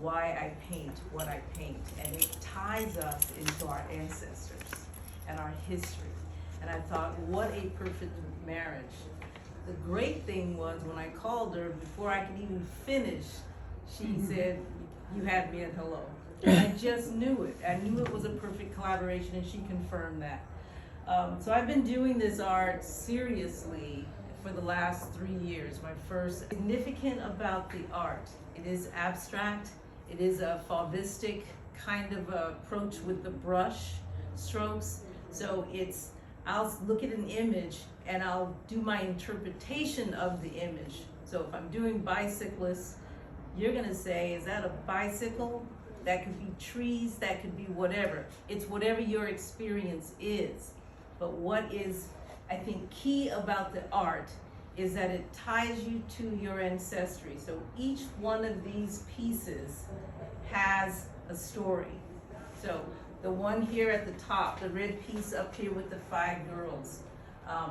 why I paint what I paint, and it ties us into our ancestors and our history. And I thought, what a perfect marriage. The great thing was when I called her, before I could even finish, she said, "You had me at hello." And I just knew it. I knew it was a perfect collaboration, and she confirmed that. So I've been doing this art seriously for the last 3 years. My first significant about the art. It is abstract. It is a fauvistic kind of approach with the brush strokes. So I'll look at an image and I'll do my interpretation of the image. So if I'm doing bicyclists, you're gonna say, is that a bicycle? That could be trees, that could be whatever. It's whatever your experience is. But what is, I think, key about the art is that it ties you to your ancestry. So each one of these pieces has a story. So the one here at the top, the red piece up here with the 5 girls.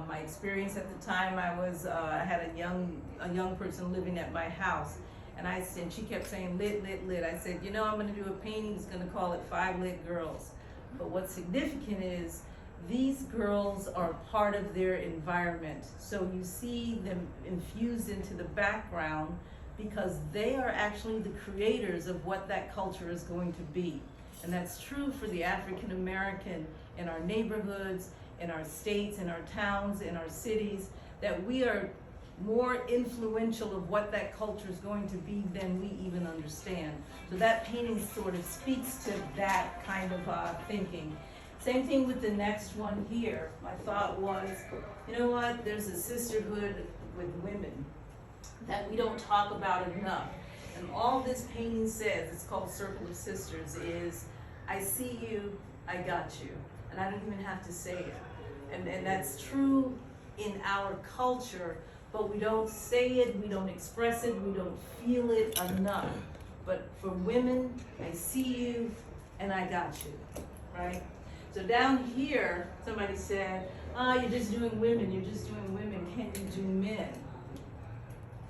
My experience at the time, I had a young person living at my house, and she kept saying lit, lit, lit. I said, you know, I'm gonna do a painting, it's gonna call it 5 Lit Girls. But what's significant is these girls are part of their environment. So you see them infused into the background because they are actually the creators of what that culture is going to be. And that's true for the African American in our neighborhoods, in our states, in our towns, in our cities, that we are more influential of what that culture is going to be than we even understand. So that painting sort of speaks to that kind of thinking. Same thing with the next one here. My thought was, you know what, there's a sisterhood with women that we don't talk about enough. And all this painting says, it's called Circle of Sisters, is I see you, I got you. And I don't even have to say it. And that's true in our culture, but we don't say it, we don't express it, we don't feel it enough. But for women, I see you and I got you, right? So down here, somebody said, you're just doing women, can you do men?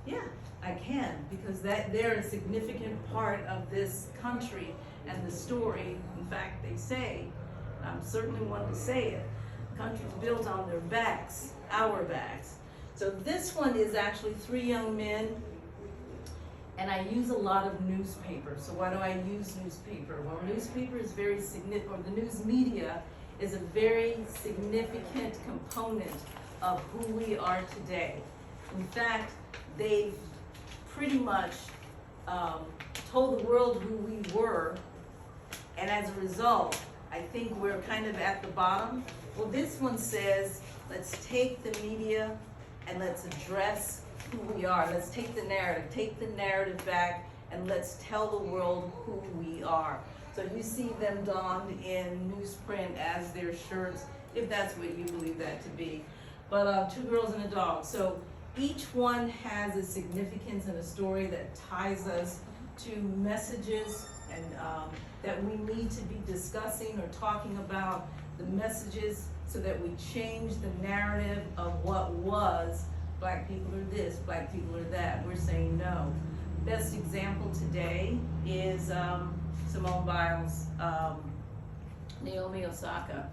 Yeah, I can, because they're a significant part of this country and the story. In fact, they say, I'm certainly one to say it, the country's built on their backs, our backs. So this one is actually 3 young men, and I use a lot of newspaper. So why do I use newspaper? Well, newspaper is very significant, or the news media is a very significant component of who we are today. In fact, they've pretty much told the world who we were, and as a result, I think we're kind of at the bottom. Well, this one says, let's take the media and let's address who we are. Let's take the narrative back, and let's tell the world who we are. So you see them donned in newsprint as their shirts, if that's what you believe that to be. But 2 girls and a dog. So each one has a significance and a story that ties us to messages and that we need to be discussing or talking about the messages so that we change the narrative of what was Black people are this, Black people are that. We're saying no. Best example today is Simone Biles, Naomi Osaka,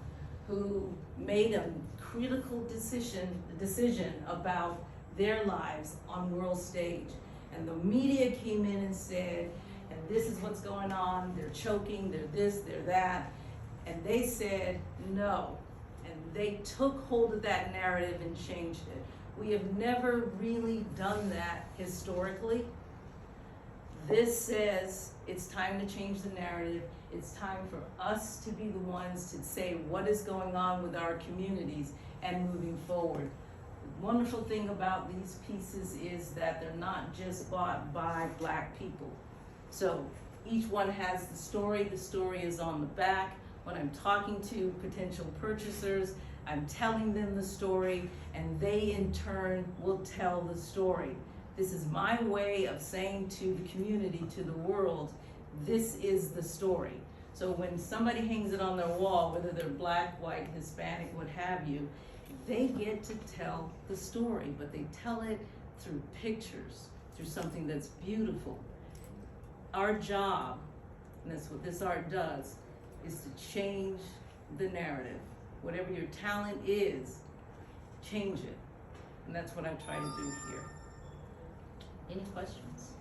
who made a critical decision about their lives on world stage. And the media came in and said, and this is what's going on, they're choking, they're this, they're that. And they said no. And they took hold of that narrative and changed it. We have never really done that historically. This says it's time to change the narrative. It's time for us to be the ones to say what is going on with our communities and moving forward. The wonderful thing about these pieces is that they're not just bought by Black people. So each one has the story is on the back. When I'm talking to potential purchasers, I'm telling them the story, and they in turn will tell the story. This is my way of saying to the community, to the world, this is the story. So when somebody hangs it on their wall, whether they're Black, white, Hispanic, what have you, they get to tell the story, but they tell it through pictures, through something that's beautiful. our job, and that's what this art does, is to change the narrative. Whatever your talent is, change it. And that's what I try to do here. Any questions?